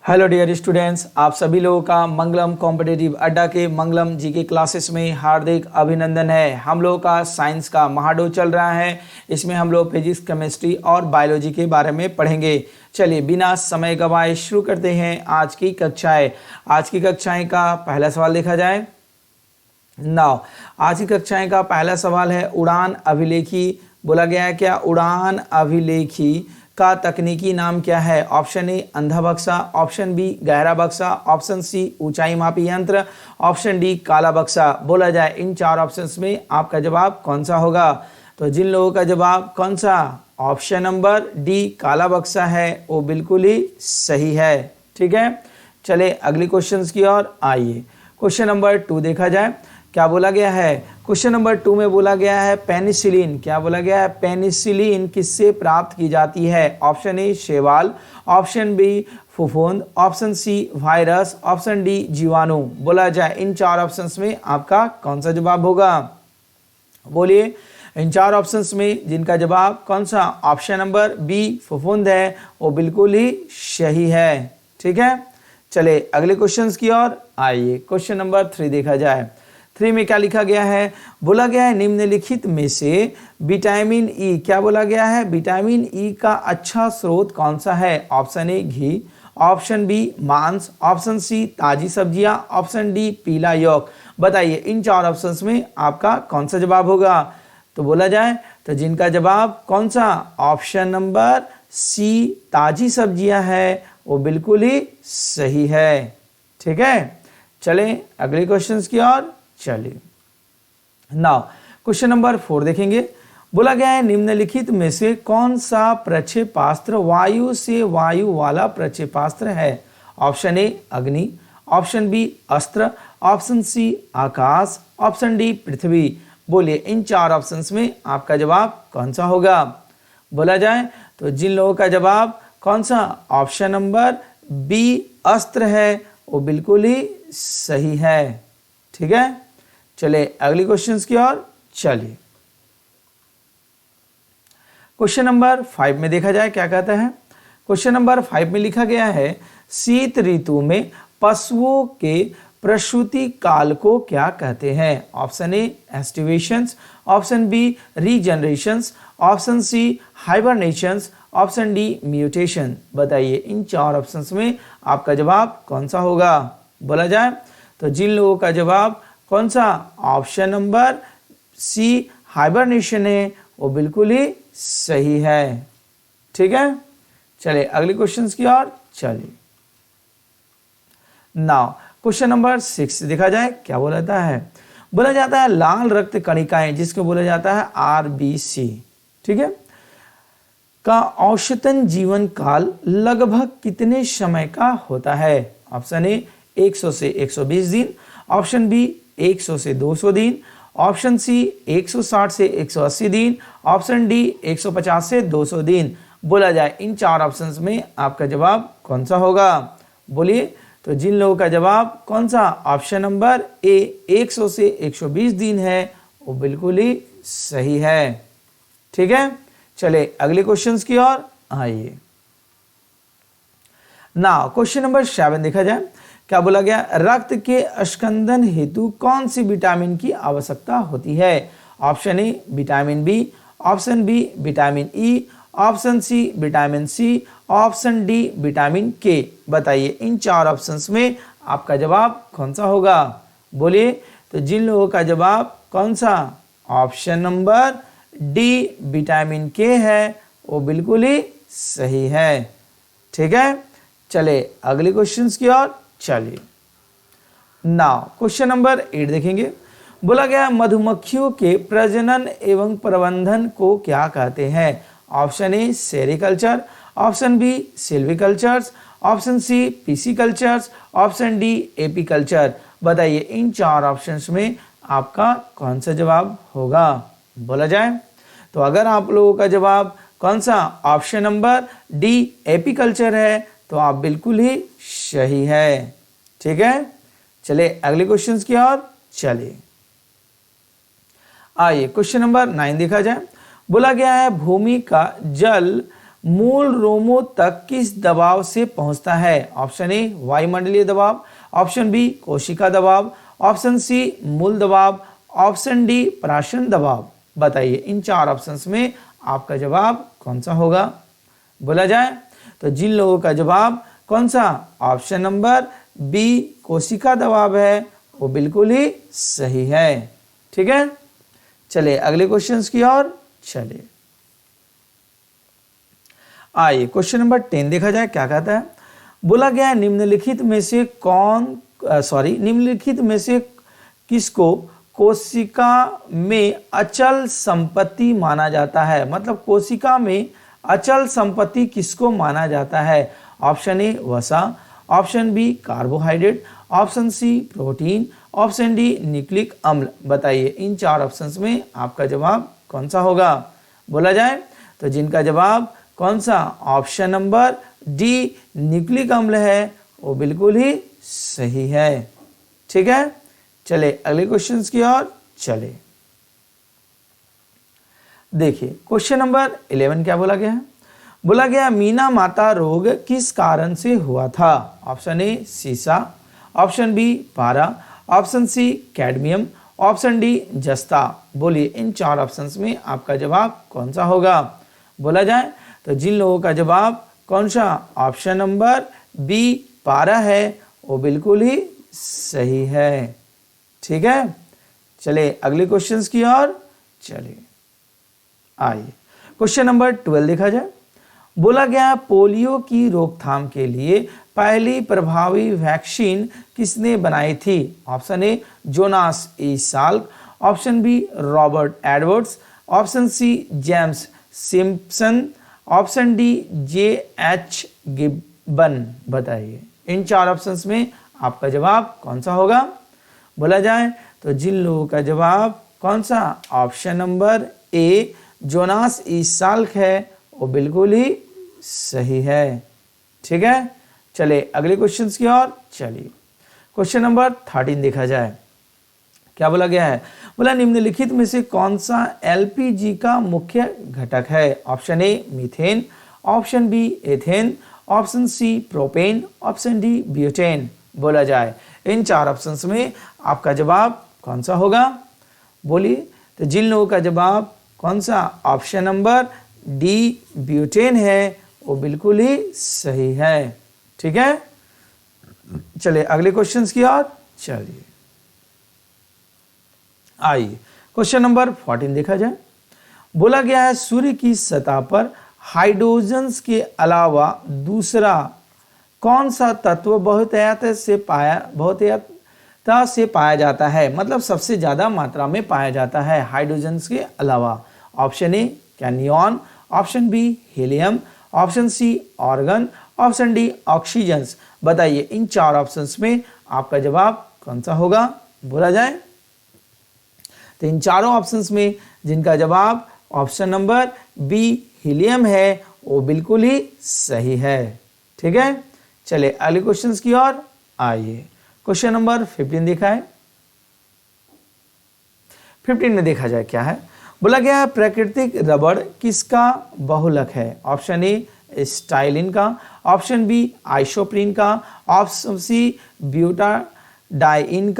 Hello dear students, आप सभी लोगों का मंगलम कॉम्पिटिटिव अड्डा के मंगलम जी के क्लासेस में हार्दिक अभिनंदन है। हम लोगों का साइंस का महाडो चल रहा है। इसमें हम लोग फिजिक्स, केमिस्ट्री और बायोलॉजी के बारे में पढ़ेंगे। चलिए बिना समय गवाए शुरू करते हैं आज की कक्षाएं। आज की कक्षाएं का पहला सवाल देखा जाए। नाउ आज की कक्षाएं का पहला सवाल है उड़ान अभिलेखी। बोला गया है क्या? उड़ान अभिलेखी का तकनीकी नाम क्या है? ऑप्शन ए अंधा बक्सा, ऑप्शन बी गहरा बक्सा, ऑप्शन सी ऊंचाई मापी यंत्र, ऑप्शन डी काला बक्सा। बोला जाए इन चार ऑप्शंस में आपका जवाब कौन सा होगा? तो जिन लोगों का जवाब कौन सा ऑप्शन नंबर डी काला बक्सा है वो बिल्कुल ही सही है। ठीक है, चले अगले क्वेश्चन की ओर आइए। क्वेश्चन नंबर 2 देखा जाए। क्या बोला गया है? क्वेश्चन नंबर 2 में बोला गया है पेनिसिलिन। क्या बोला गया है? पेनिसिलिन किससे प्राप्त की जाती है? ऑप्शन ए शैवाल, ऑप्शन बी फफूंद, option C virus, option D जीवाणु। बोला जाए इन चार ऑप्शंस में आपका कौन सा जवाब होगा? बोलिए इन चार ऑप्शंस में जिनका जवाब कौन सा ऑप्शन नंबर बी फफूंद है वो बिल्कुल ही सही है। ठीक है, चले अगले क्वेश्चन की ओर आइए। क्वेश्चन नंबर 3 देखा जाए। 3 में क्या लिखा गया है? बोला गया है निम्नलिखित में से विटामिन ई, क्या बोला गया है? विटामिन ई का अच्छा स्रोत कौन सा है? ऑप्शन ए घी, ऑप्शन बी मांस, ऑप्शन सी ताजी सब्जियां, ऑप्शन डी पीला यौक। बताइए इन चार ऑप्शंस में आपका कौन सा जवाब होगा? तो बोला जाए तो जिनका जवाब कौन सा ऑप्शन नंबर सी ताजी सब्जियां है वो बिल्कुल ही सही है। ठीक है, चलें अगले क्वेश्चन की ओर चलिए। नाउ क्वेश्चन नंबर 4 देखेंगे। बोला गया है निम्नलिखित में से कौन सा प्रक्षेपास्त्र वायु से वायु वाला प्रक्षेपास्त्र है? ऑप्शन ए अग्नि, ऑप्शन बी अस्त्र, ऑप्शन सी आकाश, ऑप्शन डी पृथ्वी। बोलिए इन चार ऑप्शंस में आपका जवाब कौन सा होगा? बोला जाए तो जिन लोगों का जवाब कौन सा ऑप्शन नंबर बी अस्त्र है वो बिल्कुल ही सही है। ठीक है, चले अगली क्वेश्चन की ओर चलिए। क्वेश्चन नंबर 5 में देखा जाए क्या कहता है। क्वेश्चन नंबर 5 में लिखा गया है शीत ऋतु में पशुओं के प्रसूति काल को क्या कहते हैं? Option A aestivations, option B regenerations, option C hibernations, option D mutation. बताइए इन चार ऑप्शंस में आपका जवाब कौन सा होगा? बोला जाए तो जिन लोगों का जवाब कौन सा ऑप्शन नंबर सी हाइबरनेशन है वो बिल्कुल ही सही है। ठीक है, चलिए अगले क्वेश्चन की ओर चलिए। नाउ क्वेश्चन नंबर 6 देखा जाए क्या बोला जाता है। बोला जाता है लाल रक्त कणिकाएं जिसको बोला जाता है आरबीसी, ठीक है, का औसतन जीवन काल लगभग कितने समय का होता है? ऑप्शन ए 100 से 120 दिन, ऑप्शन बी 100 से 200 दिन, ऑप्शन सी 160 से 180 दिन, ऑप्शन डी 150 से 200 दिन। बोला जाए इन चार ऑप्शंस में आपका जवाब कौन सा होगा? बोलिए तो जिन लोगों का जवाब कौन सा ऑप्शन नंबर ए 100 से 120 दिन है वो बिल्कुल ही सही है। ठीक है, चले अगले क्वेश्चन की ओर आइए। नाउ क्वेश्चन नंबर 7 देखा जाए। क्या बोला गया? रक्त के स्कंदन हेतु कौन सी विटामिन की आवश्यकता होती है? Option A vitamin B, option B vitamin E, option C vitamin C, option D vitamin K. बताइए इन चार ऑप्शंस में आपका जवाब कौन सा होगा? बोलिए तो जिन लोगों का जवाब कौन सा ऑप्शन नंबर डी विटामिन के है वो बिल्कुल ही सही है। ठीक है, चले अगले क्वेश्चन की ओर चलिए। नाउ क्वेश्चन नंबर 8 देखेंगे। बोला गया मधुमक्खियों के प्रजनन एवं प्रबंधन को क्या कहते हैं? Option A sericulture, option B silvicultures, option C piscicultures, option D apiculture. बताइए इन चार ऑप्शंस में आपका कौन सा जवाब होगा? बोला जाए तो अगर आप लोगों का जवाब कौन सा ऑप्शन नंबर डी एपीकल्चर है तो आप बिल्कुल ही सही है। ठीक है, चले अगले क्वेश्चन की ओर चलिए। आइए क्वेश्चन नंबर 9 देखा जाए। बोला गया है भूमि का जल मूल रोमों तक किस दबाव से पहुंचता है? ऑप्शन ए वायुमंडलीय दबाव, ऑप्शन बी कोशिका दबाव, ऑप्शन सी मूल दबाव, ऑप्शन डी प्राशन दबाव। बताइए इन चार ऑप्शंस में आपका जवाब कौन सा होगा? बोला जाए तो जिन लोगों का जवाब कौन सा ऑप्शन नंबर बी कोशिका दबाव है वो बिल्कुल ही सही है। ठीक है, चलिए अगले क्वेश्चंस की ओर चलिए। आइए क्वेश्चन नंबर 10 देखा जाए क्या कहता है। बोला गया है निम्नलिखित में से किसको कोशिका में अचल संपत्ति माना जाता है? मतलब कोशिका में अचल संपत्ति किसको माना जाता है? ऑप्शन ए वसा, option B carbohydrate, option C protein, option D nucleic अम्ल। बताइए इन चार ऑप्शंस में आपका जवाब कौन सा होगा? बोला जाए तो जिनका जवाब कौन सा ऑप्शन नंबर डी न्यूक्लिक अम्ल है वो बिल्कुल ही सही है। ठीक है, चले अगले क्वेश्चंस की ओर चले। देखिए क्वेश्चन नंबर 11 क्या बोला गया है। बोला गया मीना माता रोग किस कारण से हुआ था? ऑप्शन ए सीसा, ऑप्शन बी पारा, option C cadmium, option D जस्ता। बोलिए इन चार ऑप्शंस में आपका जवाब कौन सा होगा? बोला जाए तो जिन लोगों का जवाब कौन सा ऑप्शन नंबर बी पारा है वो बिल्कुल ही सही है। ठीक है, चले अगले क्वेश्चंस की ओर चलिए। आइए क्वेश्चन नंबर 12 देखा जाए। बोला गया पोलियो की रोकथाम के लिए पहली प्रभावी वैक्सीन किसने बनाई थी? Option A Jonas E Salk, option B Robert Edwards, option C James Simpson, option D J H. Gibbon. बताइए इन चार ऑप्शंस में आपका जवाब कौन सा होगा? बोला जाए तो जिन लोगों का जवाब कौन सा option number A Jonas E Salk है वो बिल्कुल ही सही है। ठीक है, चले अगले क्वेश्चंस की ओर चलिए। क्वेश्चन नंबर 13 देखा जाए क्या बोला गया है। बोला निम्नलिखित में से कौन सा एलपीजी का मुख्य घटक है? Option A methane, option B ethane, option C propane, option D butane. बोला जाए इन चार ऑप्शंस में आपका जवाब कौन सा होगा? बोलिए तो जिन लोगों का जवाब कौन सा ऑप्शन नंबर डी ब्यूटेन है वो बिल्कुल ही सही है। ठीक है, चलिए अगले क्वेश्चंस की ओर चलिए। आइए क्वेश्चन नंबर 14 देखा जाए। बोला गया है सूर्य की सतह पर हाइड्रोजन्स के अलावा दूसरा कौन सा तत्व बहुतायत से पाया जाता है? मतलब सबसे ज्यादा मात्रा में पाया जाता है हाइड्रोजन्स के अलावा। ऑप्शन ए कैनियन, option B helium, option C argon, option D oxygen. बताइए इन चार ऑप्शंस में आपका जवाब कौन सा होगा? बोला जाए तो इन चारों ऑप्शंस में जिनका जवाब ऑप्शन नंबर बी हीलियम है वो बिल्कुल ही सही है। ठीक है, चले अगले क्वेश्चंस की ओर आइए। क्वेश्चन नंबर 15 देखा है। 15 में देखा जाए क्या है। बोला गया है प्राकृतिक रबड़ किसका बहुलक है? ऑप्शन ए स्टाइलिन का, ऑप्शन बी आइसोप्रीन का, ऑप्शन सी ब्यूटाडाइन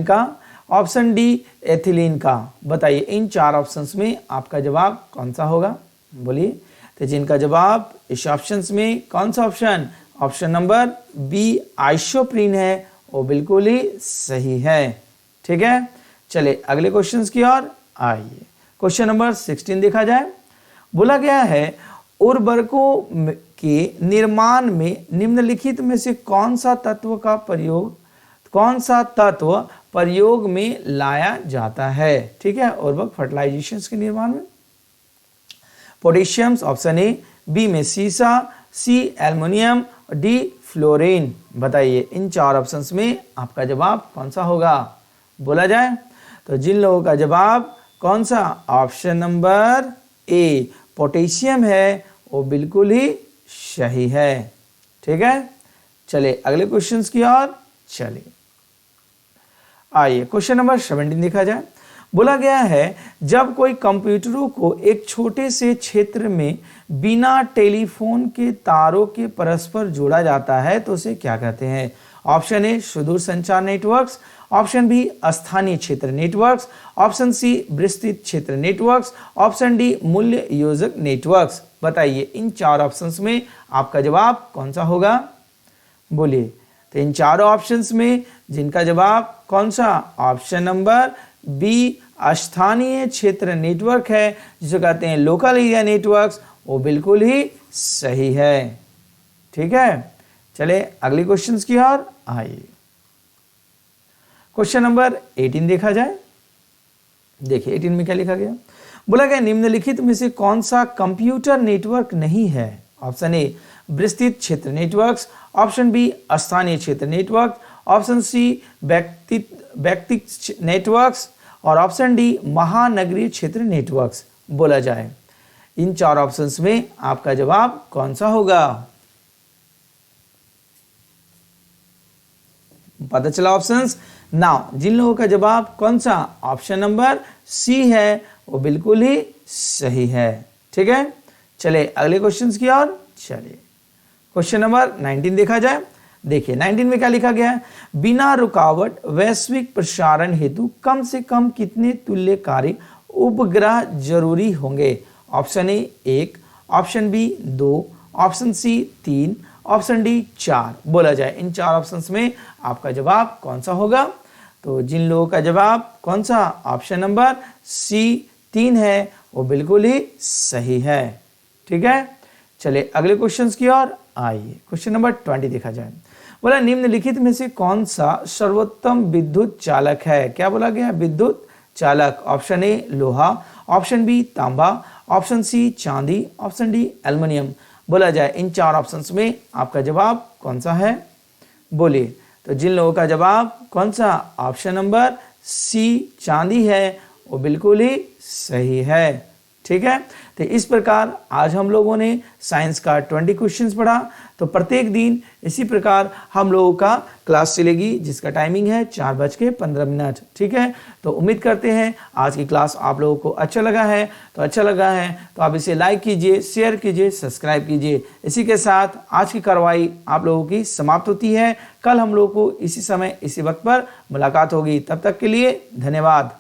का, ऑप्शन डी एथिलीन का। बताइए इन चार ऑप्शंस में आपका जवाब कौन सा होगा? बोलिए तो जिनका जवाब इस ऑप्शंस में कौन सा ऑप्शन नंबर बी आइसोप्रीन है वो बिल्कुल ही सही है। ठीक है, चले अगले क्वेश्चंस की ओर आइए। क्वेश्चन नंबर 16 देखा जाए। बोला गया है उर्वरकों के निर्माण में निम्नलिखित में से कौन सा तत्व प्रयोग में लाया जाता है? ठीक है, उर्वरक फर्टिलाइजेशन के निर्माण में पोटेशियम ऑप्शन ए, बी में सीसा, सी एल्युमिनियम, डी फ्लोरीन। बताइए इन चार ऑप्शंस में आपका जवाब कौन सा होगा? बोला जाए तो जिन लोगों का जवाब कौन सा ऑप्शन नंबर ए पोटेशियम है वो बिल्कुल ही सही है। ठीक है, चलिए अगले क्वेश्चंस की ओर चलिए। आइए क्वेश्चन नंबर 17 देखा जाए। बोला गया है जब कोई कंप्यूटरों को एक छोटे से क्षेत्र में बिना टेलीफोन के तारों के परस्पर जोड़ा जाता है तो उसे क्या कहते हैं? ऑप्शन ए सुदूर संचार नेटवर्क्स, ऑप्शन बी स्थानीय क्षेत्र नेटवर्क्स, ऑप्शन सी विस्तृत क्षेत्र नेटवर्क्स, ऑप्शन डी मूल्य योजक नेटवर्क्स। बताइए इन चार ऑप्शंस में आपका जवाब कौन सा होगा? बोलिए। तो इन चारों ऑप्शंस में जिनका जवाब कौन सा? ऑप्शन नंबर बी स्थानीय क्षेत्र नेटवर्क है, जिसे कहते हैं लोकल एरिया नेटवर्क्स, वो बिल्कुल ही सही है। ठीक है, चले अगले क्वेश्चंस की ओर आइए। क्वेश्चन नंबर 18 देखा जाए। देखिए 18 में क्या लिखा गया? बोला गया निम्नलिखित में से कौन सा कंप्यूटर नेटवर्क नहीं है? ऑप्शन ए विस्तृत क्षेत्र नेटवर्क्स, ऑप्शन बी स्थानीय क्षेत्र नेटवर्क, ऑप्शन सी व्यक्तिगत नेटवर्क्स और ऑप्शन डी महानगरीय क्षेत्र नेटवर्क्स। बोला जाए इन चार ऑप्शंस में आपका जवाब कौन सा होगा? पता चला ऑप्शंस। नाउ जिन लोगों का जवाब कौन सा? ऑप्शन नंबर सी है, वो बिल्कुल ही सही है। ठीक है, चले अगले क्वेश्चंस की ओर चलिए। क्वेश्चन नंबर 19 देखा जाए। देखिए 19 में क्या लिखा गया है? बिना रुकावट वैश्विक प्रसारण हेतु कम से कम कितने तुल्यकारी उपग्रह जरूरी होंगे? Option A 1, option B 2, option C 3, option D 4। बोला जाए इन चार ऑप्शंस में आपका जवाब कौन सा होगा? तो जिन लोगों का जवाब कौन सा? ऑप्शन नंबर सी 3 है, वो बिल्कुल ही सही है। ठीक है, चलिए अगले क्वेश्चंस की ओर आइए। क्वेश्चन नंबर 20 देखा जाए। बोला निम्नलिखित में से कौन सा सर्वोत्तम विद्युत चालक है? क्या बोला गया? विद्युत चालक। ऑप्शन ए लोहा, ऑप्शन बी तांबा, ऑप्शन सी चांदी, ऑप्शन डी एल्युमिनियम। बोला जाए इन चार ऑप्शंस में आपका जवाब कौन सा है? बोलिए। तो जिन लोगों का जवाब कौन सा? ऑप्शन नंबर सी चांदी है, वो बिल्कुल ही सही है। ठीक है, तो इस प्रकार आज हम लोगों ने साइंस का 20 क्वेश्चंस पढ़ा। तो प्रत्येक दिन इसी प्रकार हम लोगों का क्लास चलेगी, जिसका टाइमिंग है 4:15। ठीक है, तो उम्मीद करते हैं आज की क्लास आप लोगों को अच्छा लगा है। तो अच्छा लगा है तो आप इसे लाइक कीजिए, शेयर कीजिए, सब्सक्राइब कीजिए। इसी के साथ आज की कार्रवाई आप लोगों की समाप्त होती है। कल हम लोगों को इसी समय इसी वक्त पर मुलाकात होगी। तब तक के लिए धन्यवाद।